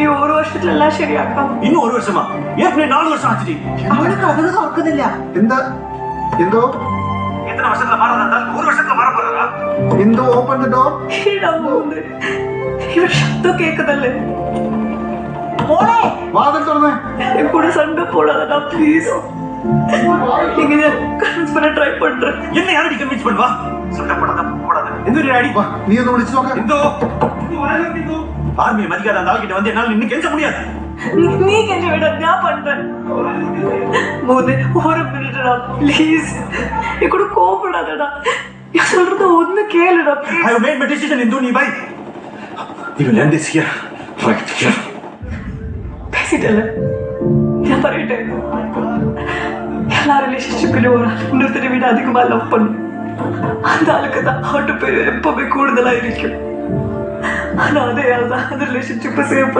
ഇനി ഒരു വർഷത്തിലെല്ലാം ശരിയാക്കാം. ഇന്ന് ഒരു വർഷമാ? ഏപ്രിൽ 4 വർഷം ആச்சு. അവൾക്ക് അതൊന്നും ഓർക്കുന്നില്ല. എന്താ എന്തോ എത്ര വർഷത്തില മാറാ? ഒരു വർഷത്തില മാറാ പോറാ? എന്തോ ഓപ്പൺ ദ ഡോർ. ഇവർ ശബ്ദം കേൾക്കുന്നല്ലേ? മോളെ വാതിൽ തുറന്നേ. എപ്പോഴും സണ്ട പോടാ പ്ലീസ്. ഇങ്ങനെ കൺവിൻസ് பண்ண ட்ரை பண்றேன். என்ன யாரடி கன்வின்ஸ் பண்ணுவா? சண்ட போடாத. എന്തൊരു അടി? വാ നീ ഒന്ന് വിളിച്ചു നോക്ക്. എന്തോ ആർമി മതിക്കാതെ அந்த ஆள்கிட்ட வந்து என்னால நின்னு கெஞ்ச முடியாது. நீ கெஞ்ச விட நான் பண்றேன். மோதே ஒரு மினிட்டா ப்ளீஸ். இக்குடு கோபப்படாதடா. நான் சொல்றது ஒன்னு கேளுடா. I have made my decision in Duni bhai. We will end this here. Right here. பேசிட்டல. நான் பரேட்டேன். எல்லா ரிலேஷன்ஷிப்பிலும் ஒரு இன்னொருத்தரை விட அதிகமா லவ் பண்ணு. அந்த ஆளுக்கு தான் ஹார்ட் எப்பவுமே கூடுதலா இருக்கும். ஆனா அதே ஆள் தான் அந்த ரிலேஷன்ஷிப்பை சேவ்